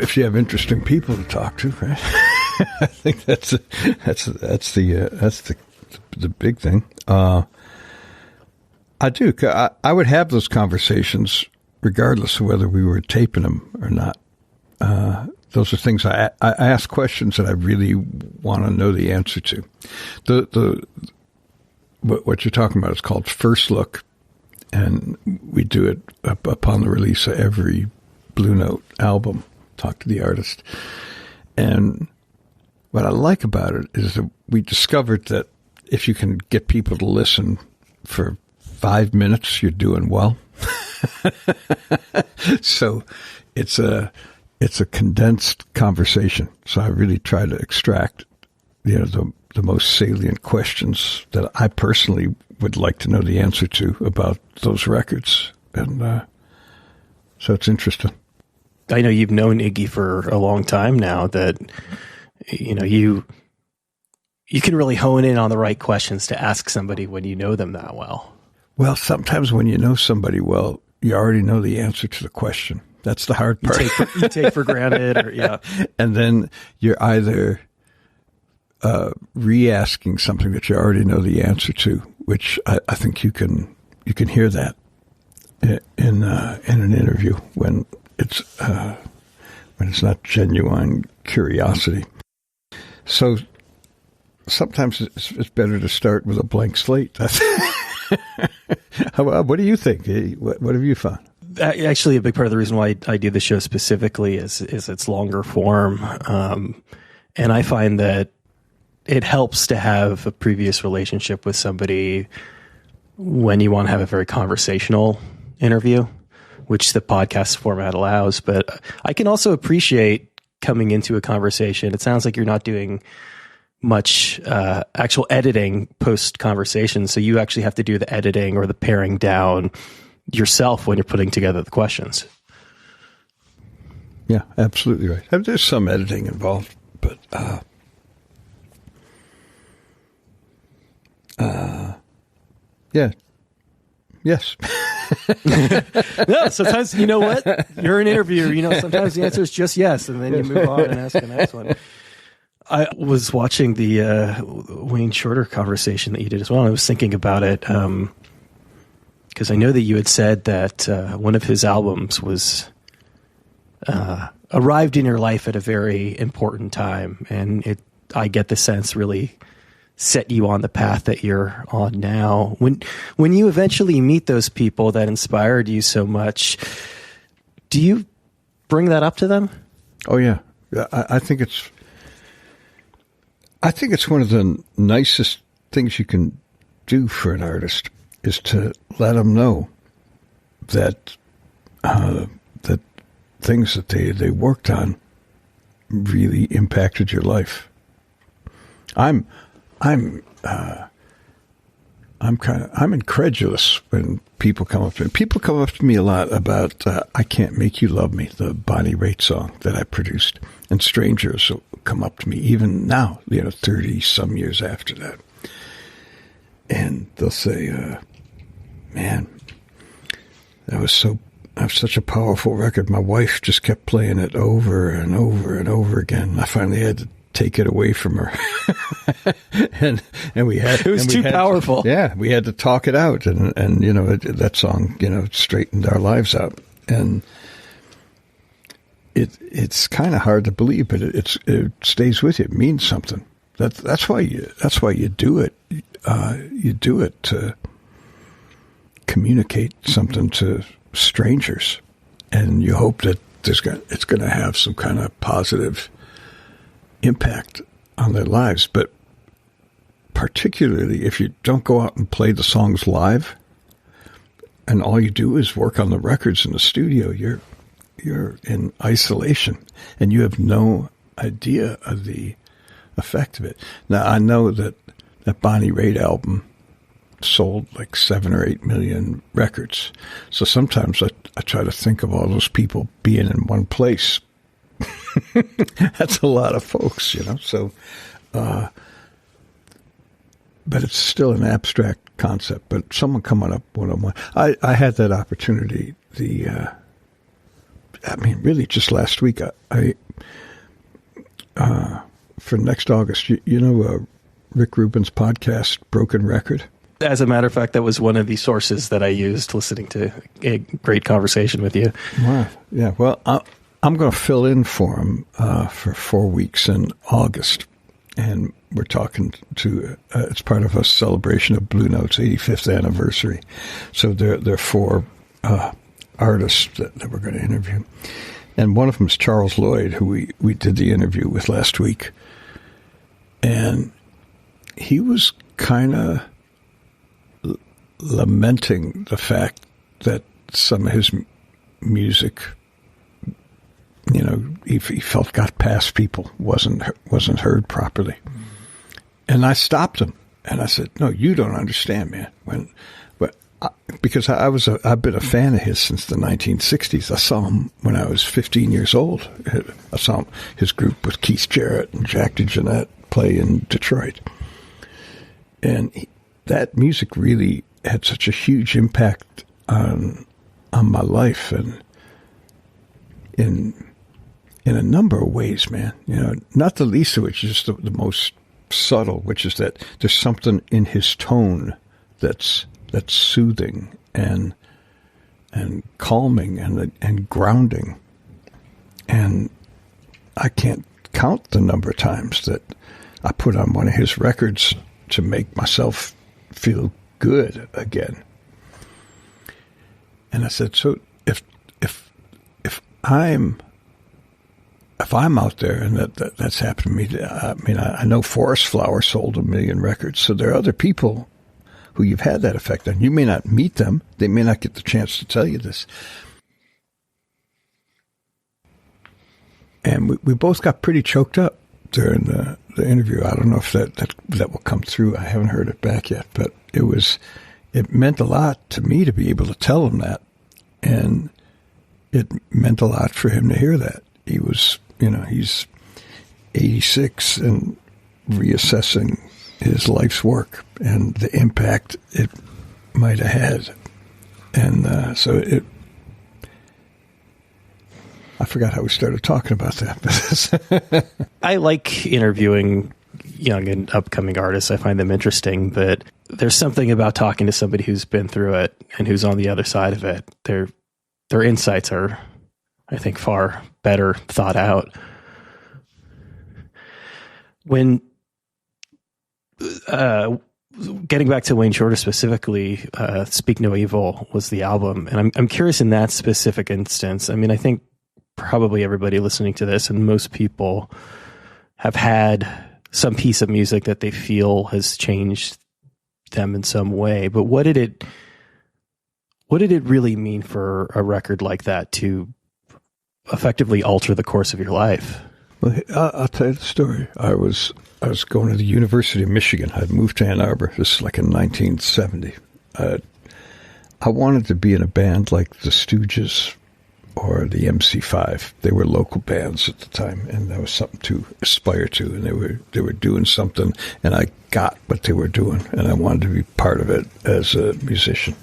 if you have interesting people to talk to, right? I think that's the big thing. I do. I would have those conversations regardless of whether we were taping them or not. Those are things I ask questions that I really want to know the answer to. What you're talking about is called First Look, and we do it upon the release of every Blue Note album. Talk to the artist, and what I like about it is that we discovered that if you can get people to listen for 5 minutes, you're doing well. So it's a condensed conversation. So I really try to extract, the most salient questions that I personally would like to know the answer to about those records. And so it's interesting. I know you've known Iggy for a long time now, that, you can really hone in on the right questions to ask somebody when you know them that well. Well, sometimes when you know somebody well, you already know the answer to the question. That's the hard part. You take for granted, or yeah. And then you're either re-asking something that you already know the answer to, which I think you can hear that in an interview when it's not genuine curiosity. So sometimes it's better to start with a blank slate. What do you think? What have you found? Actually, a big part of the reason why I do the show specifically is it's longer form. And I find that it helps to have a previous relationship with somebody when you want to have a very conversational interview, which the podcast format allows. But I can also appreciate coming into a conversation. It sounds like you're not doing much actual editing post conversation, so you actually have to do the editing or the paring down yourself when you're putting together the questions. Yeah, absolutely right. There's some editing involved, but yeah, yes. No, sometimes, you know what? You're an interviewer. Sometimes the answer is just yes, and then you move on and ask the next one. I was watching the Wayne Shorter conversation that you did as well. And I was thinking about it because I know that you had said that one of his albums was arrived in your life at a very important time, and I get the sense really set you on the path that you're on now. When you eventually meet those people that inspired you so much, do you bring that up to them? Oh yeah, I think it's one of the nicest things you can do for an artist is to let them know that that things that they worked on really impacted your life. I'm incredulous when people come up to me. People come up to me a lot about "I Can't Make You Love Me," the Bonnie Raitt song that I produced, and strangers will come up to me even now, 30 some years after that, and they'll say, "Man, that was such a powerful record. My wife just kept playing it over and over and over again. I finally had to take it away from her." and we had, it was too powerful. Yeah. We had to talk it out. And that song, straightened our lives out. And it's kind of hard to believe, but it stays with you. It means something. That's why you do it. You do it to communicate something to strangers, and you hope that it's going to have some kind of positive impact on their lives. But particularly if you don't go out and play the songs live and all you do is work on the records in the studio, you're in isolation and you have no idea of the effect of it. Now, I know that Bonnie Raitt album sold like 7 or 8 million records. So sometimes I try to think of all those people being in one place. That's a lot of folks, So, but it's still an abstract concept. But someone coming up one-on-one, I had that opportunity. I mean, really, just last week, I for next August, you know, Rick Rubin's podcast, Broken Record? As a matter of fact, that was one of the sources that I used listening to a great conversation with you. Wow. Yeah. Well, I'm going to fill in for him for 4 weeks in August. And we're talking to, it's part of a celebration of Blue Note's 85th anniversary. So there are 4 artists that we're going to interview. And one of them is Charles Lloyd, who we did the interview with last week. And he was kind of lamenting the fact that some of his music, you know, he felt got past people, wasn't heard properly. And I stopped him and I said, "No, you don't understand, man." Because I've been a fan of his since the 1960s. I saw him when I was 15 years old. I saw his group with Keith Jarrett and Jack DeJohnette play in Detroit. And that music really had such a huge impact on my life, and in a number of ways, man. You know, not the least of which is just the most subtle, which is that there's something in his tone that's soothing and calming and grounding. And I can't count the number of times that I put on one of his records to make myself feel good again. And I said, so if I'm out there and that's happened to me, I mean, I know Forest Flower sold 1 million records, so there are other people who you've had that effect on. You may not meet them. They may not get the chance to tell you this. And we both got pretty choked up during the interview. I don't know if that will come through. I haven't heard it back yet, but it meant a lot to me to be able to tell him that. And it meant a lot for him to hear that. He was, you know, he's 86 and reassessing his life's work and the impact it might have had. And so I forgot how we started talking about that. I like interviewing young and upcoming artists. I find them interesting, but there's something about talking to somebody who's been through it and who's on the other side of it. Their insights are, I think, far better thought out. When getting back to Wayne Shorter specifically, Speak No Evil was the album. And I'm curious in that specific instance. I mean, I think probably everybody listening to this and most people have had some piece of music that they feel has changed them in some way. But what did it really mean for a record like that to effectively alter the course of your life? Well, I'll tell you the story. I was going to the University of Michigan. I'd moved to Ann Arbor. This is like in 1970. I wanted to be in a band like the Stooges or the MC5. They were local bands at the time, and that was something to aspire to. And they were doing something, and I got what they were doing, and I wanted to be part of it as a musician.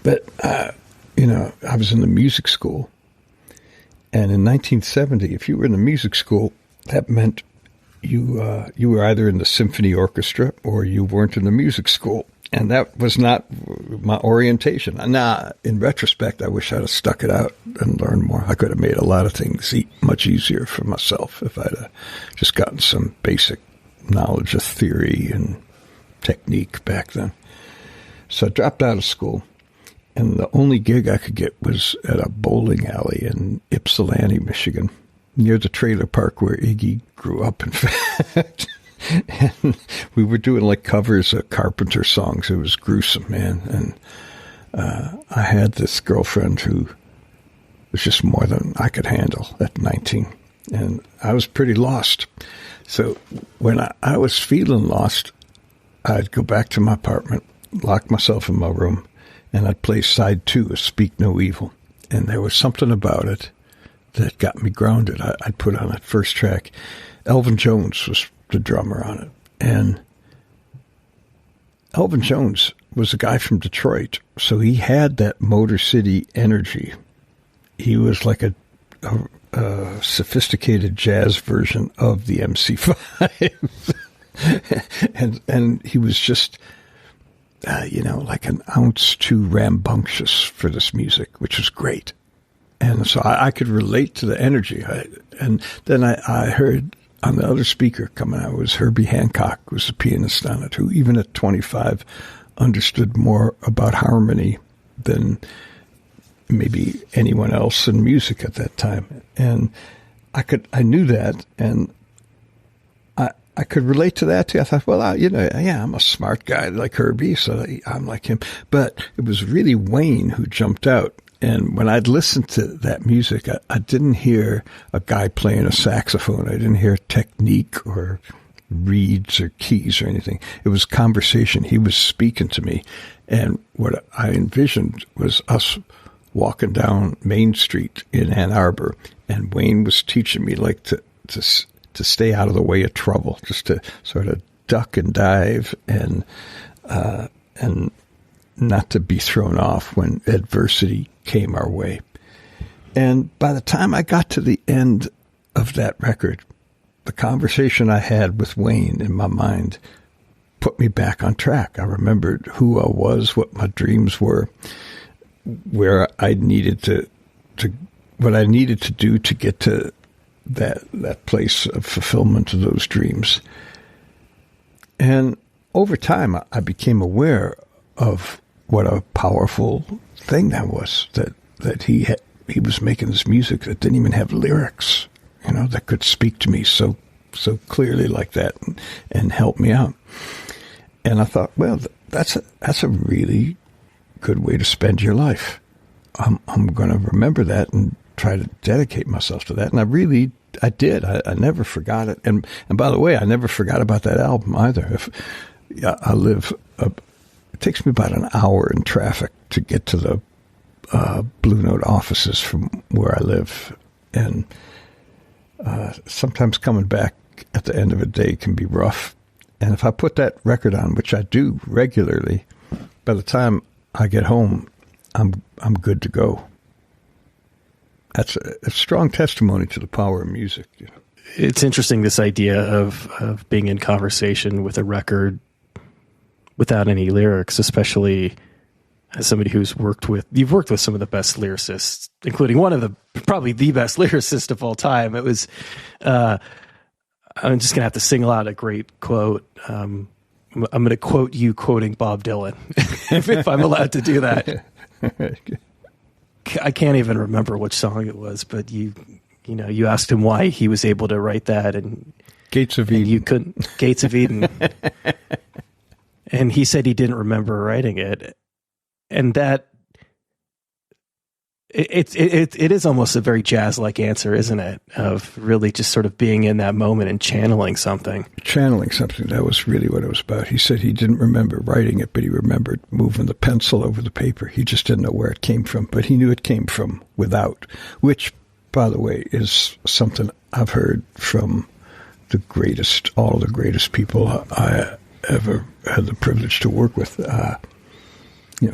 But you know, I was in the music school, and in 1970, if you were in the music school, that meant you were either in the symphony orchestra or you weren't in the music school. And that was not my orientation. Now, in retrospect, I wish I'd have stuck it out and learned more. I could have made a lot of things much easier for myself if I'd have just gotten some basic knowledge of theory and technique back then. So I dropped out of school, and the only gig I could get was at a bowling alley in Ypsilanti, Michigan, near the trailer park where Iggy grew up, in fact. And we were doing like covers of Carpenter songs. It was gruesome, man. And I had this girlfriend who was just more than I could handle at 19. And I was pretty lost. So when I was feeling lost, I'd go back to my apartment, lock myself in my room, and I'd play side 2 of Speak No Evil. And there was something about it that got me grounded. I'd put on that first track. Elvin Jones was the drummer on it. And Elvin Jones was a guy from Detroit, so he had that Motor City energy. he was like a sophisticated jazz version of the MC5. and he was just, like an ounce too rambunctious for this music, which was great. And so I could relate to the energy. And then I heard on the other speaker coming out was Herbie Hancock, who was the pianist on it, who even at 25 understood more about harmony than maybe anyone else in music at that time. And I knew that, and I could relate to that too. I thought, well, I'm a smart guy like Herbie, so I'm like him. But it was really Wayne who jumped out. And when I'd listened to that music, I didn't hear a guy playing a saxophone. I didn't hear technique or reeds or keys or anything. It was conversation. He was speaking to me. And what I envisioned was us walking down Main Street in Ann Arbor, and Wayne was teaching me like to stay out of the way of trouble, just to sort of duck and dive and not to be thrown off when adversity came our way. And by the time I got to the end of that record, the conversation I had with Wayne in my mind put me back on track. I remembered who I was, what my dreams were, where I needed to what I needed to do to get to that place of fulfillment of those dreams. And over time, I became aware of what a powerful thing that was, that he was making this music that didn't even have lyrics, that could speak to me so clearly like that and help me out. And I thought, well, that's a really good way to spend your life. I'm going to remember that and try to dedicate myself to that. And I did. I never forgot it. And by the way, I never forgot about that album either. It takes me about an hour in traffic to get to the Blue Note offices from where I live. And sometimes coming back at the end of a day can be rough. And if I put that record on, which I do regularly, by the time I get home, I'm good to go. That's a strong testimony to the power of music. It's interesting, this idea of being in conversation with a record without any lyrics, especially as somebody you've worked with some of the best lyricists, including probably the best lyricist of all time. It was, I'm just going to have to single out a great quote. I'm going to quote you quoting Bob Dylan, if I'm allowed to do that. I can't even remember which song it was, but you asked him why he was able to write that, and Gates of Eden. You couldn't. Gates of Eden. And he said he didn't remember writing it, and that it is almost a very jazz-like answer, isn't it? Of really just sort of being in that moment and channeling something. Channeling something. That was really what it was about. He said he didn't remember writing it, but he remembered moving the pencil over the paper. He just didn't know where it came from, but he knew it came from without, which, by the way, is something I've heard from all of the greatest people I ever had the privilege to work with.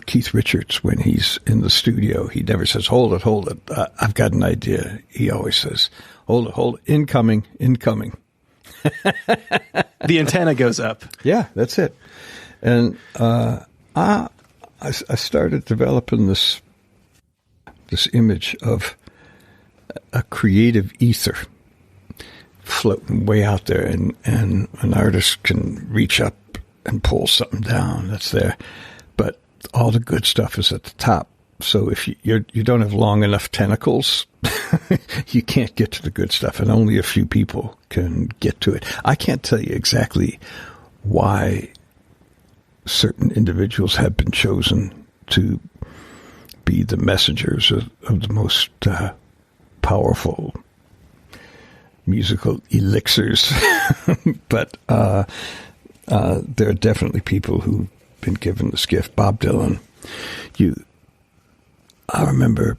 Keith Richards, when he's in the studio, he never says, hold it, I've got an idea. He always says, hold it, incoming. The antenna goes up. Yeah, that's it. And I started developing this image of a creative ether floating way out there, and an artist can reach up and pull something down that's there. But all the good stuff is at the top. So if you don't have long enough tentacles, you can't get to the good stuff, and only a few people can get to it. I can't tell you exactly why certain individuals have been chosen to be the messengers of the most powerful musical elixirs, but there are definitely people who've been given this gift. Bob Dylan, I remember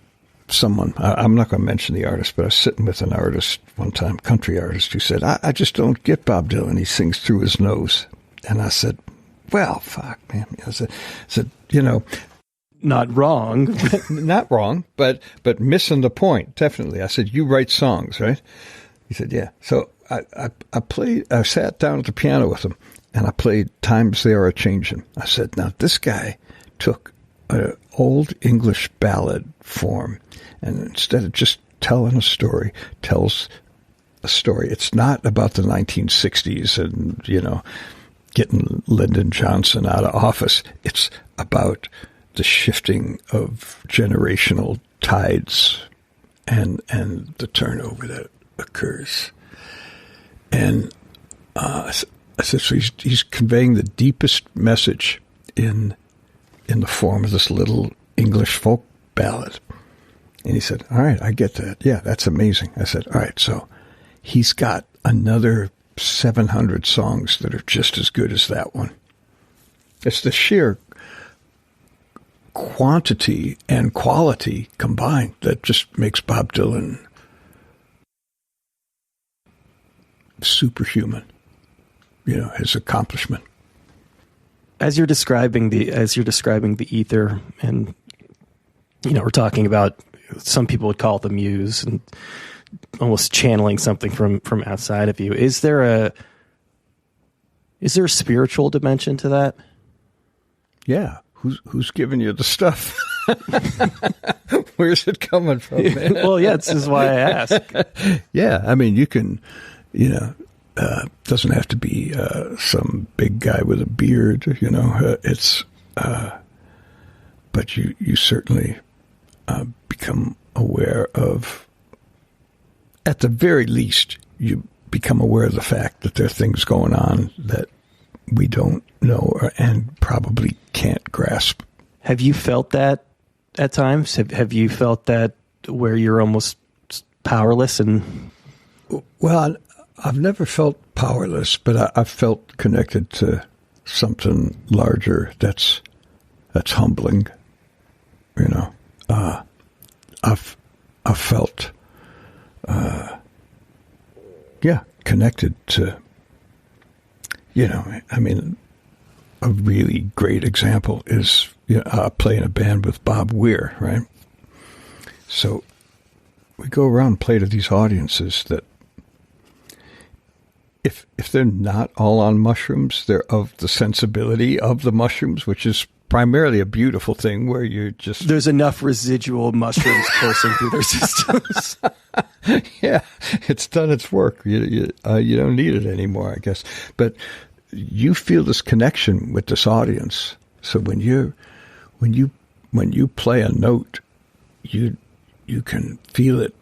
someone, I'm not going to mention the artist, but I was sitting with an artist one time, country artist, who said, I just don't get Bob Dylan. He sings through his nose. And I said, well, fuck, man. I said, not wrong. Not wrong, but missing the point, definitely. I said, you write songs, right? He said, yeah. So I sat down at the piano with him, and I played Times They Are A-Changin'. I said, now this guy took an old English ballad form, and instead of just telling a story, tells a story. It's not about the 1960s and, getting Lyndon Johnson out of office. It's about the shifting of generational tides and the turnover that occurs. And I said, so he's conveying the deepest message in the form of this little English folk ballad. And he said, all right, I get that. Yeah, that's amazing. I said, all right, so he's got another 700 songs that are just as good as that one. It's the sheer quantity and quality combined that just makes Bob Dylan superhuman, his accomplishment. As you're describing the ether, and we're talking about, some people would call it the muse, and almost channeling something from outside of you. Is there a spiritual dimension to that? Yeah. Who's giving you the stuff? Where's it coming from, man? Well, yeah, this is why I ask. Yeah, I mean, you can, doesn't have to be some big guy with a beard, it's, but you certainly become aware of, at the very least, you become aware of the fact that there are things going on that we don't know and probably can't grasp. Have you felt that at times? Have you felt that where you're almost powerless? And well, I've never felt powerless, but I've felt connected to something larger that's humbling. I've felt connected to. I mean, a really great example is I play in a band with Bob Weir, right? So we go around and play to these audiences that if they're not all on mushrooms, they're of the sensibility of the mushrooms, which is primarily a beautiful thing where you just... There's enough residual mushrooms coursing through their systems. Yeah, it's done its work. You don't need it anymore, I guess. But you feel this connection with this audience. So when you play a note, you can feel it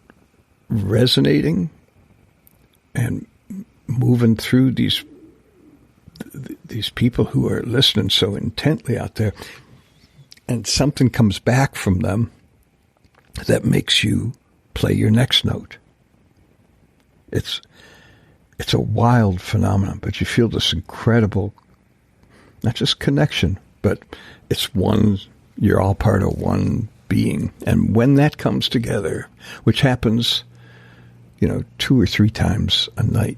resonating and moving through these people who are listening so intently out there, and something comes back from them that makes you play your next note. It's a wild phenomenon, but you feel this incredible, not just connection, but it's one, you're all part of one being. And when that comes together, which happens, 2 or 3 times a night,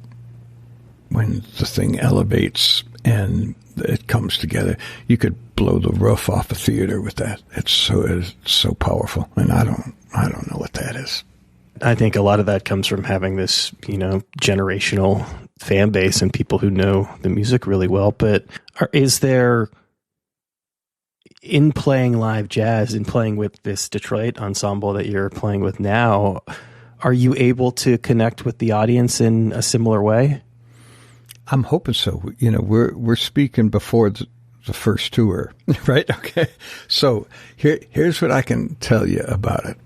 when the thing elevates and it comes together, you could blow the roof off a theater with that. It's so powerful, and I don't know what that is. I think a lot of that comes from having this, generational fan base and people who know the music really well. But is there, in playing live jazz and playing with this Detroit ensemble that you're playing with now, are you able to connect with the audience in a similar way? I'm hoping so. We're speaking before the first tour, right? Okay. So here's what I can tell you about it.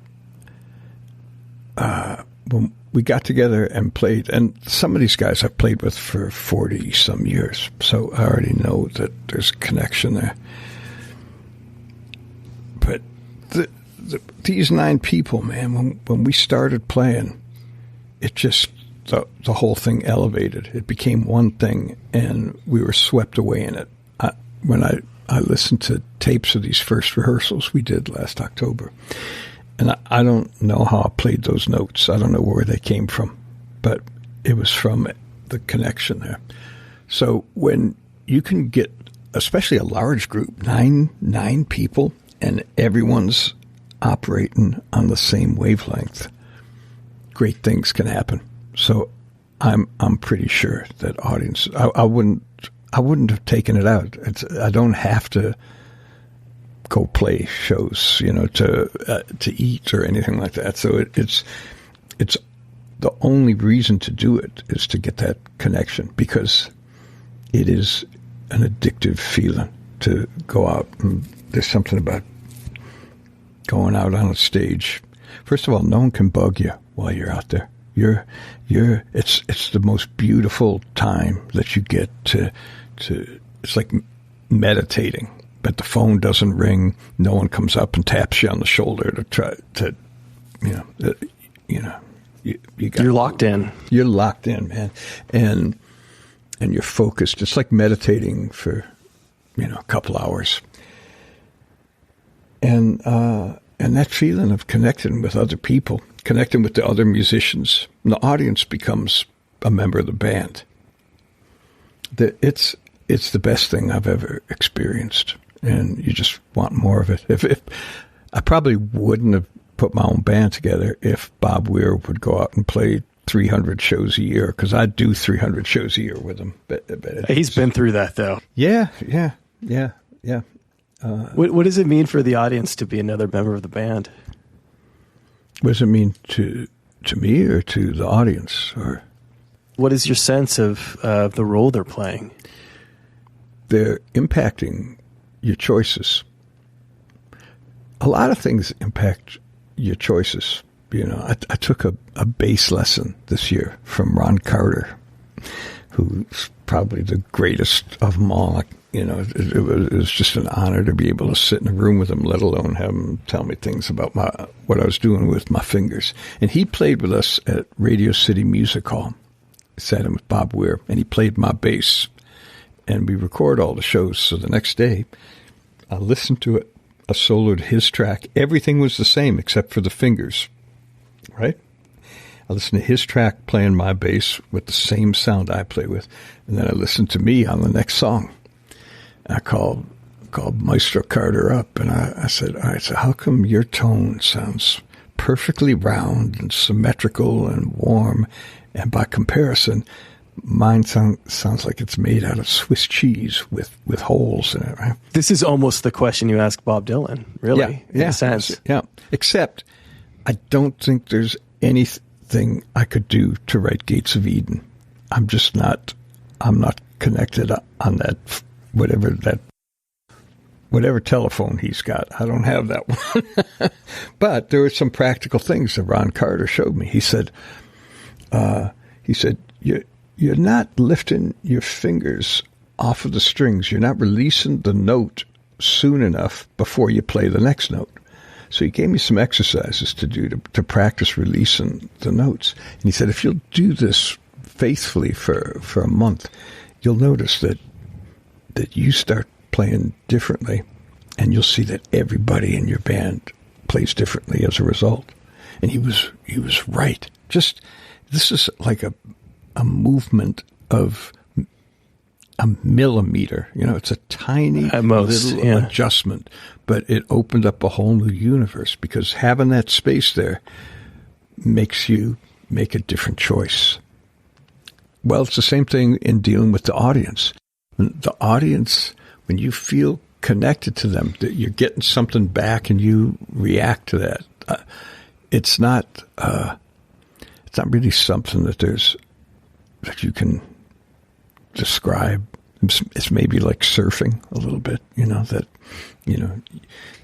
When we got together and played, and some of these guys I've played with for 40 some years, so I already know that there's a connection there. But these 9 people, man, when we started playing, it just, the whole thing elevated. It became one thing, and we were swept away in it. When I listened to tapes of these first rehearsals we did last October, and I don't know how I played those notes. I don't know where they came from, but it was from the connection there. So when you can get, especially a large group, nine people, and everyone's operating on the same wavelength, great things can happen. So I'm pretty sure that audience, I wouldn't have taken it out. I don't have to go play shows, to eat or anything like that. So it's the only reason to do it is to get that connection, because it is an addictive feeling to go out. And there's something about going out on a stage. First of all, no one can bug you while you're out there. It's the most beautiful time that you get to it's like meditating, but the phone doesn't ring. No one comes up and taps you on the shoulder to try to, you're locked in. You're locked in, man. And you're focused. It's like meditating for, a couple hours. And that feeling of connecting with other people, connecting with the other musicians, and the audience becomes a member of the band. It's the best thing I've ever experienced, and you just want more of it. If I probably wouldn't have put my own band together if Bob Weir would go out and play 300 shows a year, because I'd do 300 shows a year with him. But he's been through that, though. Yeah. What does it mean for the audience to be another member of the band? What does it mean to me or to the audience? Or what is your sense of the role they're playing? They're impacting your choices. A lot of things impact your choices. I took a bass lesson this year from Ron Carter, who's probably the greatest of them all. It was just an honor to be able to sit in a room with him, let alone have him tell me things about what I was doing with my fingers. And he played with us at Radio City Music Hall. I sat in with Bob Weir, and he played my bass. And we record all the shows. So the next day, I listened to it. I soloed his track. Everything was the same except for the fingers, right? I listened to his track playing my bass with the same sound I play with. And then I listened to me on the next song. I called Maestro Carter up, and I said, all right, so how come your tone sounds perfectly round and symmetrical and warm, and by comparison, mine sounds like it's made out of Swiss cheese with holes in it, right? This is almost the question you ask Bob Dylan, really, in a sense. Yeah, except I don't think there's anything I could do to write Gates of Eden. I'm not connected on that, whatever telephone he's got. I don't have that one. But there were some practical things that Ron Carter showed me. He said, you're not lifting your fingers off of the strings. You're not releasing the note soon enough before you play the next note. So he gave me some exercises to do to practice releasing the notes. And he said, if you'll do this faithfully for a month, you'll notice that you start playing differently, and you'll see that everybody in your band plays differently as a result. And he was right. Just, this is like a movement of a millimeter. It's a tiny little adjustment, but it opened up a whole new universe, because having that space there makes you make a different choice. Well, it's the same thing in dealing with the audience. The audience, when you feel connected to them, that you're getting something back and you react to that. It's not really something that you can describe. It's maybe like surfing a little bit,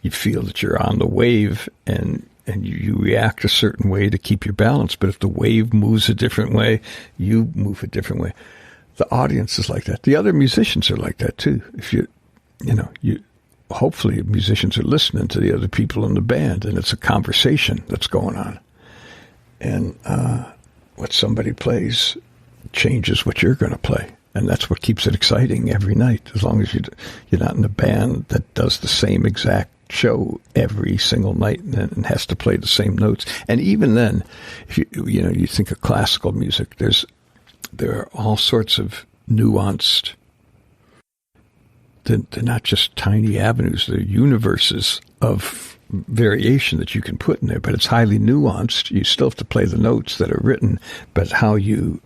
you feel that you're on the wave and you react a certain way to keep your balance. But if the wave moves a different way, you move a different way. The audience is like that. The other musicians are like that too. If hopefully musicians are listening to the other people in the band, and it's a conversation that's going on. And what somebody plays changes what you're going to play. And that's what keeps it exciting every night, as long as you're not in a band that does the same exact show every single night and has to play the same notes. And even then, if you think of classical music, there are all sorts of nuanced they're not just tiny avenues, they're universes of variation that you can put in there, but it's highly nuanced. You still have to play the notes that are written, but how you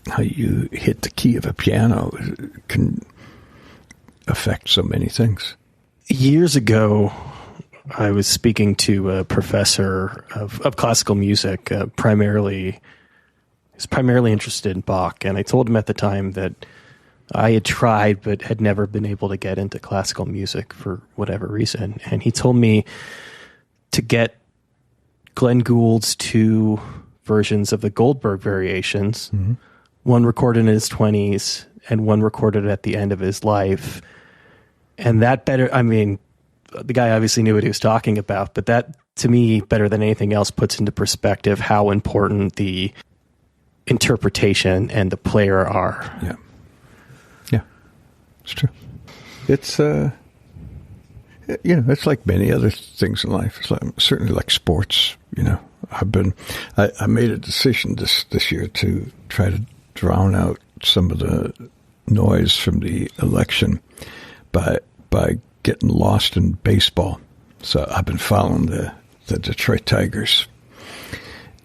hit the key of a piano can affect so many things. Years ago, I was speaking to a professor of classical music, primarily interested in Bach, and I told him at the time that I had tried but had never been able to get into classical music for whatever reason. And he told me to get Glenn Gould's 2 versions of the Goldberg variations, one recorded in his 20s and one recorded at the end of his life. And that the guy obviously knew what he was talking about, but that, to me, better than anything else, puts into perspective how important the interpretation and the player are. Yeah. It's true. It's it's like many other things in life. It's certainly like sports. I made a decision this year to try to drown out some of the noise from the election by getting lost in baseball. So I've been following the Detroit Tigers,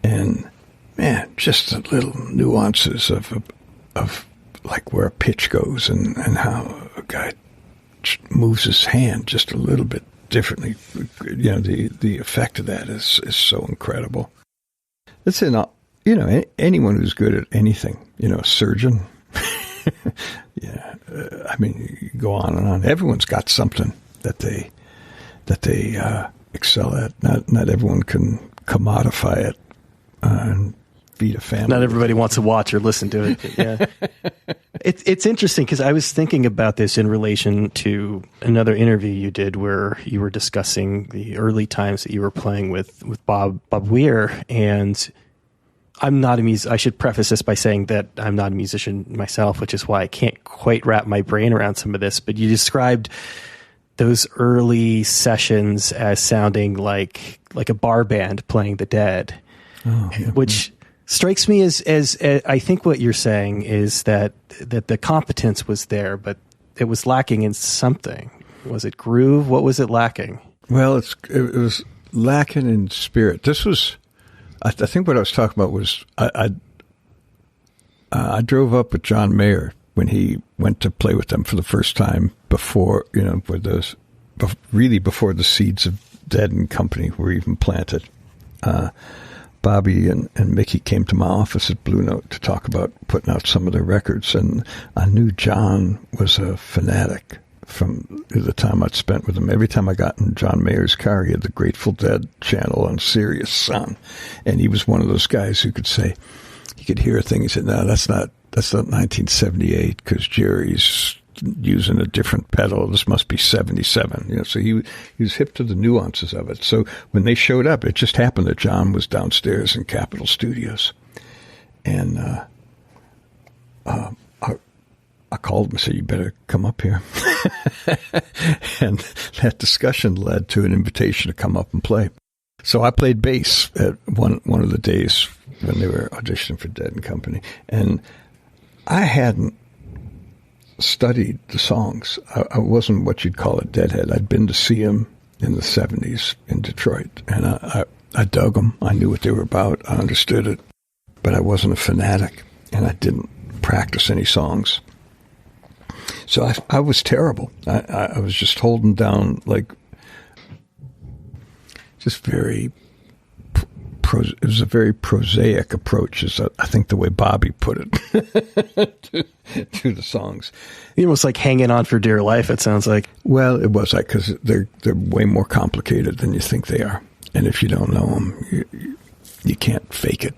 and man, just the little nuances of like where a pitch goes and how a guy moves his hand just a little bit differently. The effect of that is so incredible. It's in anyone who's good at anything. A surgeon. You go on and on. Everyone's got something that they excel at. Not everyone can commodify it and feed a family. Not everybody wants to watch or listen to it. But yeah, it's interesting because I was thinking about this in relation to another interview you did where you were discussing the early times that you were playing with Bob Weir, and I'm not a musician. I should preface this by saying that I'm not a musician myself, which is why I can't quite wrap my brain around some of this. But you described those early sessions as sounding like a bar band playing the Dead, which strikes me as I think what you're saying is that the competence was there, but it was lacking in something. Was it groove? What was it lacking? Well, it was lacking in spirit. This was, I think what I was talking about was I drove up with John Mayer when he went to play with them for the first time before before the seeds of Dead and Company were even planted. Bobby and Mickey came to my office at Blue Note to talk about putting out some of their records, and I knew John was a fanatic from the time I'd spent with him. Every time I got in John Mayer's car, he had the Grateful Dead channel on Sirius on, and he was one of those guys who could say, he could hear a thing, he said, no, that's not 1978 because Jerry's using a different pedal. This must be 77. So he was hip to the nuances of it. So when they showed up, it just happened that John was downstairs in Capitol Studios, and I called him and said, you better come up here. And that discussion led to an invitation to come up and play. So I played bass at one of the days when they were auditioning for Dead and Company, and I hadn't studied the songs. I wasn't what you'd call a Deadhead. I'd been to see them in the 70s in Detroit, and I dug them. I knew what they were about. I understood it, but I wasn't a fanatic, and I didn't practice any songs. So I was terrible. I was just holding down, just very... It was a very prosaic approach, is I think the way Bobby put it to the songs. You're almost like hanging on for dear life, it sounds like. Well, it was like, because they're way more complicated than you think they are. And if you don't know them, you can't fake it.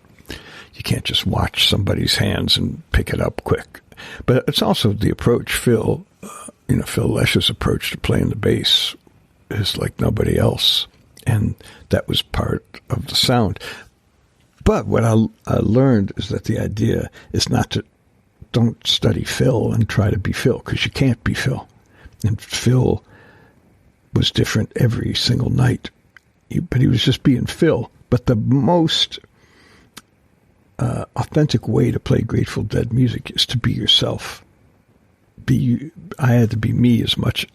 You can't just watch somebody's hands and pick it up quick. But it's also the approach. Phil Lesh's approach to playing the bass is like nobody else. And that was part of the sound. But what I learned is that the idea is don't study Phil and try to be Phil, because you can't be Phil. And Phil was different every single night. But he was just being Phil. But the most authentic way to play Grateful Dead music is to be yourself. I had to be me as much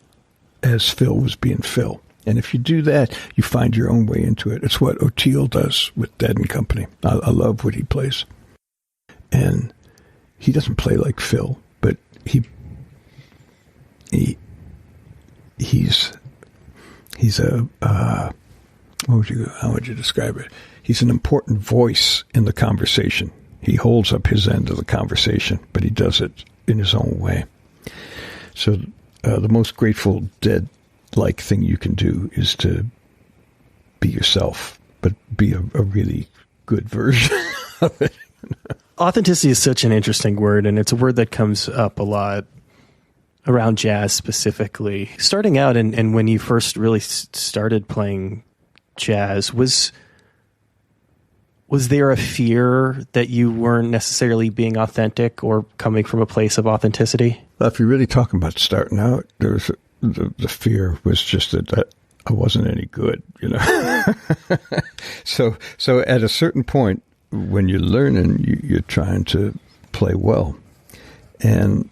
as Phil was being Phil. And if you do that, you find your own way into it. It's what O'Teal does with Dead and Company. I love what he plays. And he doesn't play like Phil, but he's a how would you describe it? He's an important voice in the conversation. He holds up his end of the conversation, but he does it in his own way. So the most Grateful Dead-like thing you can do is to be yourself, but be a really good version of it. Authenticity is such an interesting word, and it's a word that comes up a lot around jazz specifically. Starting out, and when you first really started playing jazz, was there a fear that you weren't necessarily being authentic or coming from a place of authenticity? Well, if you're really talking about starting out, there's the fear was just that I wasn't any good, you know. So at a certain point, when you're learning, you're trying to play well. And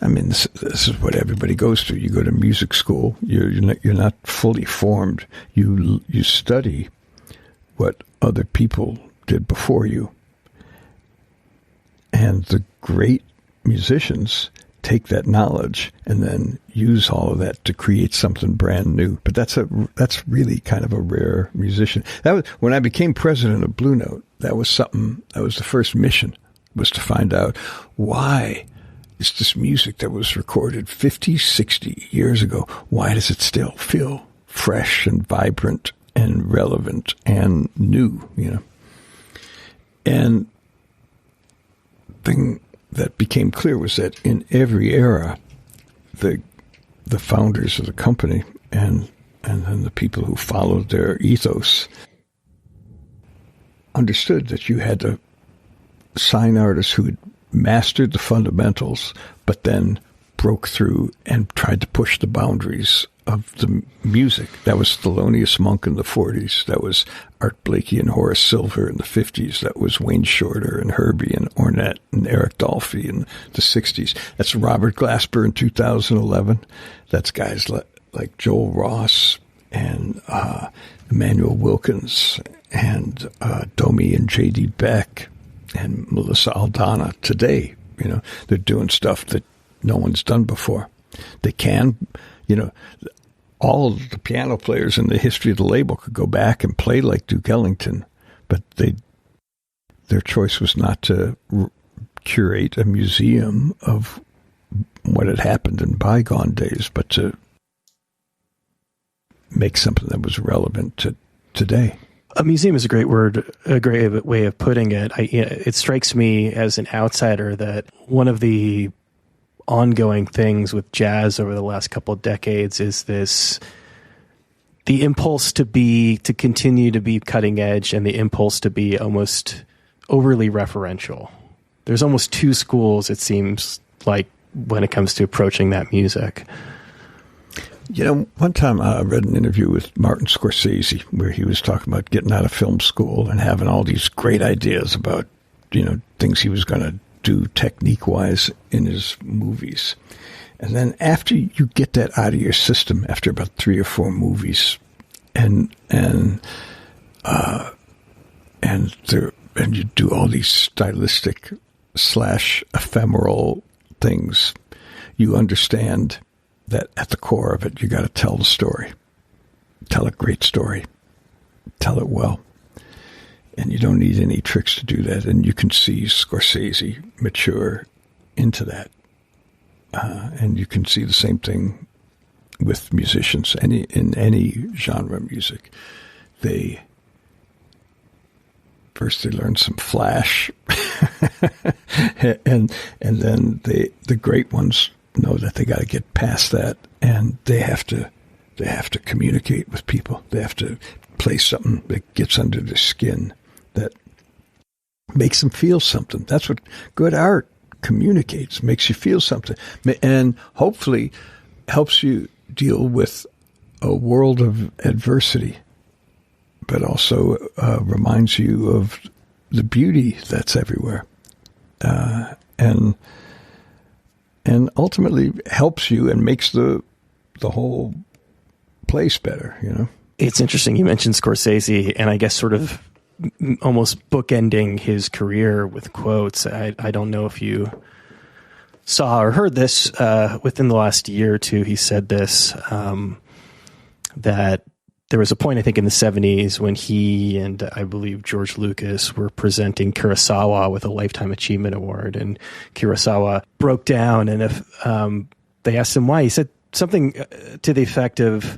I mean, this is what everybody goes through. You go to music school. You're not fully formed. You study what other people did before you. And the great musicians take that knowledge and then use all of that to create something brand new. But that's really kind of a rare musician. That was when I became president of Blue Note. That was the first mission, was to find out why is this music that was recorded 50, 60 years ago, why does it still feel fresh and vibrant and relevant and new, you know? And thing that became clear was that in every era, the founders of the company and then the people who followed their ethos understood that you had to sign artists who had mastered the fundamentals, but then broke through and tried to push the boundaries of the music. That was Thelonious Monk in the 40s. That was Art Blakey and Horace Silver in the 50s. That was Wayne Shorter and Herbie and Ornette and Eric Dolphy in the 60s. That's Robert Glasper in 2011. That's guys like Joel Ross and Emmanuel Wilkins and Domi and J.D. Beck and Melissa Aldana today. You know, they're doing stuff that no one's done before. They can, you know, all of the piano players in the history of the label could go back and play like Duke Ellington, but their choice was not to curate a museum of what had happened in bygone days, but to make something that was relevant to today. A museum is a great word, a great way of putting it. It strikes me as an outsider that one of the ongoing things with jazz over the last couple of decades is the impulse to continue to be cutting edge and the impulse to be almost overly referential. There's almost two schools, it seems like, when it comes to approaching that music. You know, one time I read an interview with Martin Scorsese where he was talking about getting out of film school and having all these great ideas about, you know, things he was going to do technique-wise in his movies. And then after you get that out of your system, after about 3 or 4 movies, and you do all these stylistic / ephemeral things, you understand that at the core of it, you got to tell the story. Tell a great story. Tell it well. And you don't need any tricks to do that. And you can see Scorsese mature into that. And you can see the same thing with musicians. In any genre of music, first they learn some flash, and then the great ones know that they got to get past that, and they have to communicate with people. They have to play something that gets under their skin, that makes them feel something. That's what good art communicates, makes you feel something, and hopefully helps you deal with a world of adversity, but also reminds you of the beauty that's everywhere. And and ultimately helps you and makes the whole place better, you know? It's interesting. You mentioned Scorsese, and I guess sort of almost bookending his career with quotes. I don't know if you saw or heard this within the last year or two. He said this, that there was a point, I think, in the 70s when he and I believe George Lucas were presenting Kurosawa with a Lifetime Achievement Award, and Kurosawa broke down, and if they asked him why, he said something to the effect of,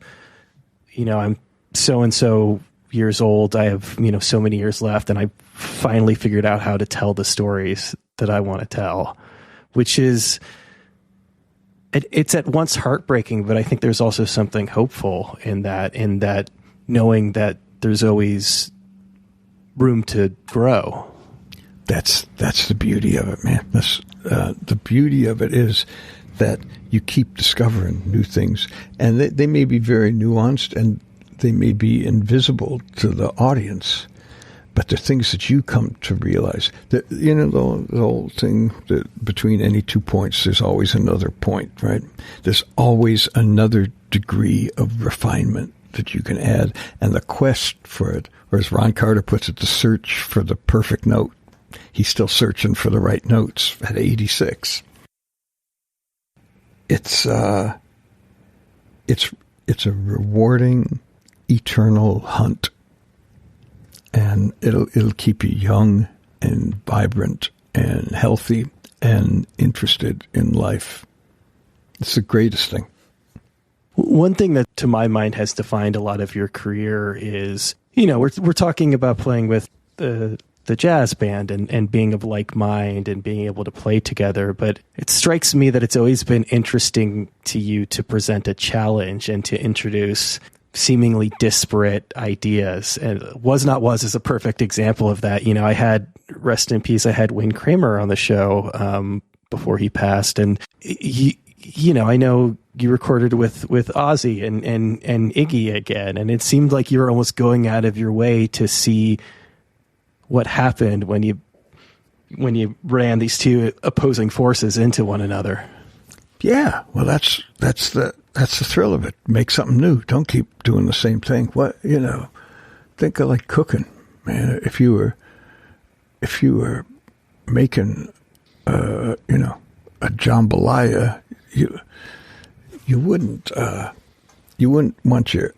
I'm so-and-so years old, I have, so many years left, and I finally figured out how to tell the stories that I want to tell, which is, it's at once heartbreaking, but I think there's also something hopeful in that knowing that there's always room to grow. That's the beauty of it, man. The beauty of it is that you keep discovering new things, and they may be very nuanced, and they may be invisible to the audience, but they're things that you come to realize. That, the whole thing that between any 2 points, there's always another point, right? There's always another degree of refinement that you can add, and the quest for it, or as Ron Carter puts it, the search for the perfect note. He's still searching for the right notes at 86. It's a rewarding, eternal hunt, and it'll keep you young and vibrant and healthy and interested in life. It's the greatest thing. One thing that, to my mind, has defined a lot of your career is, we're talking about playing with the jazz band and being of like mind and being able to play together. But it strikes me that it's always been interesting to you to present a challenge and to introduce seemingly disparate ideas. And Was Not Was is a perfect example of that. I had, rest in peace, I had Wayne Kramer on the show before he passed. And, I know you recorded with Ozzy and Iggy again. And it seemed like you were almost going out of your way to see what happened when you ran these two opposing forces into one another. Yeah, well, that's the thrill of it. Make something new. Don't keep doing the same thing. Think of like cooking, man. If you were making, a jambalaya, you wouldn't want your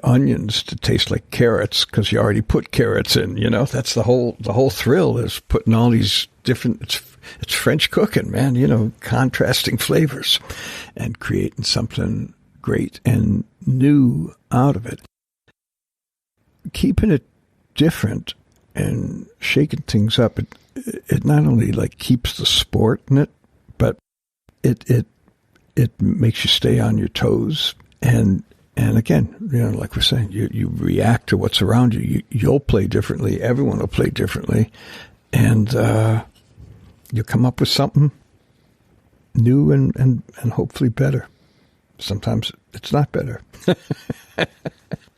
onions to taste like carrots because you already put carrots in. That's the whole thrill is putting all these different. It's French cooking, man. Contrasting flavors and creating something great and new out of it. Keeping it different and shaking things up. It not only like keeps the sport in it, but it makes you stay on your toes. And again, like we're saying, you react to what's around you. You'll play differently. Everyone will play differently. And you'll come up with something new and hopefully better. Sometimes it's not better.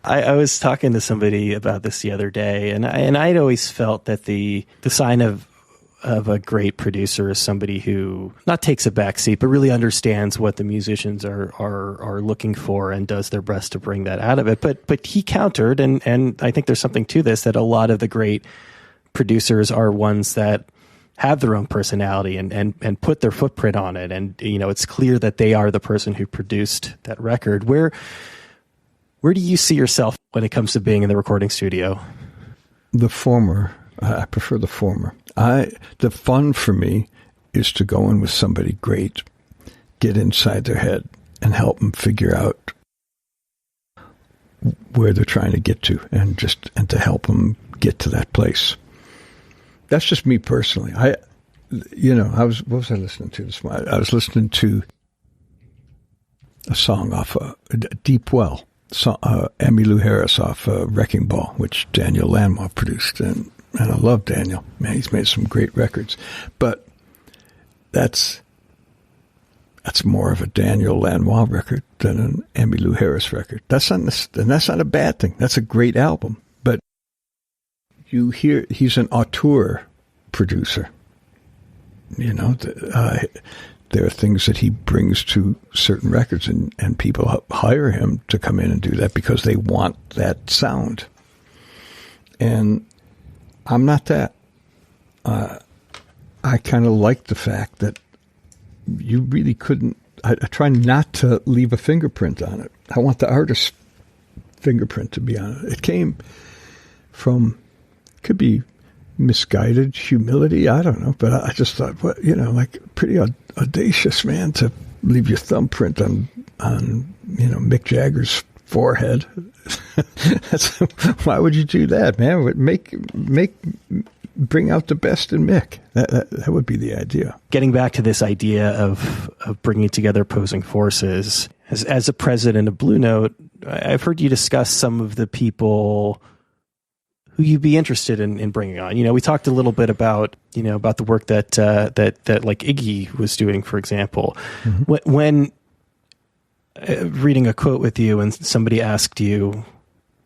I was talking to somebody about this the other day, and I'd always felt that the sign of a great producer is somebody who not takes a backseat, but really understands what the musicians are looking for and does their best to bring that out of it. But he countered, and I think there's something to this, that a lot of the great producers are ones that have their own personality and put their footprint on it. And, it's clear that they are the person who produced that record. Where do you see yourself when it comes to being in the recording studio? The former. I prefer the former. The fun for me is to go in with somebody great, get inside their head, and help them figure out where they're trying to get to, and to help them get to that place. That's just me personally. What was I listening to this morning? I was listening to a song off Deep Well, Emmylou Harris off Wrecking Ball, which Daniel Lanois produced, and I love Daniel. Man, he's made some great records. But that's more of a Daniel Lanois record than an Emmylou Harris record. That's not a bad thing. That's a great album. But you hear he's an auteur producer. There are things that he brings to certain records, and people hire him to come in and do that because they want that sound. And I'm not that. I kind of like the fact that you really couldn't. I try not to leave a fingerprint on it. I want the artist's fingerprint to be on it. It came from, could be misguided humility, I don't know, but I just thought, pretty audacious, man, to leave your thumbprint on Mick Jagger's forehead. Why would you do that, man? Bring out the best in Mick. That would be the idea. Getting back to this idea of bringing together opposing forces, as a president of Blue Note, I've heard you discuss some of the people who you'd be interested in bringing on. We talked a little bit about the work that like Iggy was doing, for example. Mm-hmm. When reading a quote with you, and somebody asked you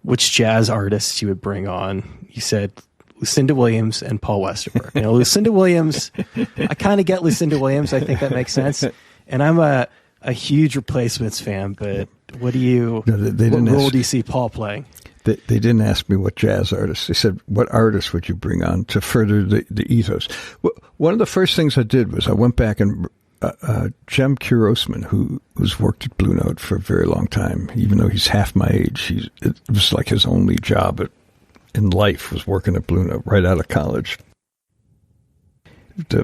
which jazz artists you would bring on, you said Lucinda Williams and Paul Westerberg. Lucinda Williams, I kind of get Lucinda Williams. I think that makes sense. And I'm a huge Replacements fan, but what role do you see Paul playing? They didn't ask me what jazz artists. They said, what artists would you bring on to further the ethos? Well, one of the first things I did was I went back and Jem Kurosman, who's worked at Blue Note for a very long time, even though he's half my age, it was like his only job in life was working at Blue Note right out of college.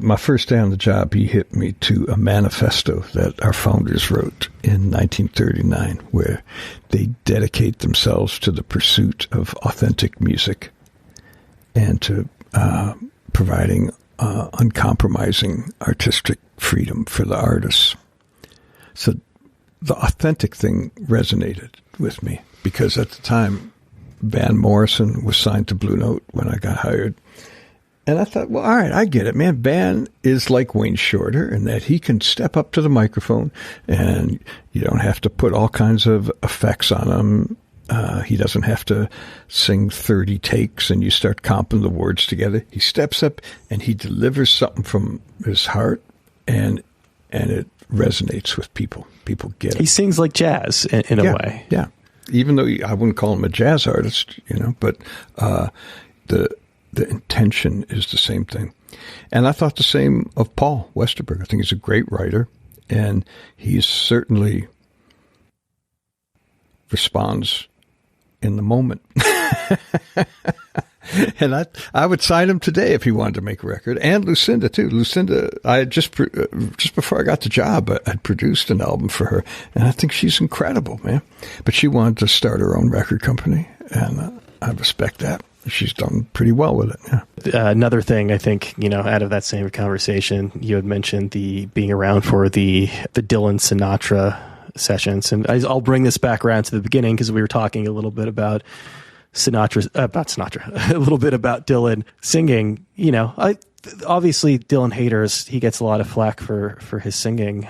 My first day on the job, he hit me to a manifesto that our founders wrote in 1939, where they dedicate themselves to the pursuit of authentic music and to providing uncompromising artistic freedom for the artists. So the authentic thing resonated with me because at the time, Van Morrison was signed to Blue Note when I got hired. And I thought, well, all right, I get it, man. Van is like Wayne Shorter in that he can step up to the microphone and you don't have to put all kinds of effects on him. He doesn't have to sing 30 takes and you start comping the words together. He steps up and he delivers something from his heart and it resonates with people. People get it. He sings like jazz in a way. Yeah. Even though I wouldn't call him a jazz artist, but the intention is the same thing. And I thought the same of Paul Westerberg. I think he's a great writer, and he certainly responds in the moment. And I would sign him today if he wanted to make a record. And Lucinda, too. Lucinda, I had just before I got the job, I'd produced an album for her, and I think she's incredible, man. But she wanted to start her own record company, and I respect that. She's done pretty well with it. Yeah. Another thing, I think, out of that same conversation, you had mentioned the being around for the Dylan Sinatra sessions, and I'll bring this back around to the beginning because we were talking a little bit about a little bit about Dylan singing. Obviously Dylan haters, he gets a lot of flack for his singing,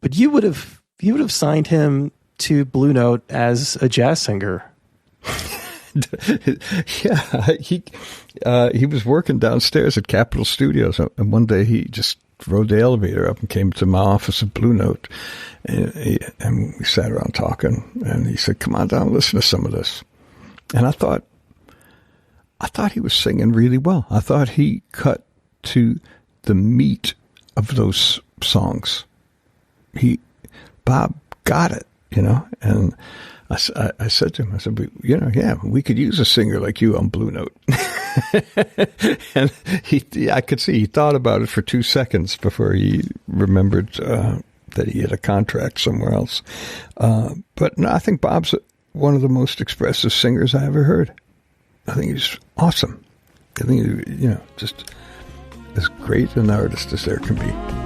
but you would have signed him to Blue Note as a jazz singer. Yeah, he was working downstairs at Capitol Studios, and one day he just rode the elevator up and came to my office at Blue Note, and we sat around talking, and he said, "Come on down and listen to some of this." And I thought he was singing really well. I thought he cut to the meat of those songs. Bob got it, and I said to him, we could use a singer like you on Blue Note. And I could see he thought about it for 2 seconds before he remembered that he had a contract somewhere else. But no, I think Bob's one of the most expressive singers I ever heard. I think he's awesome. I think, just as great an artist as there can be.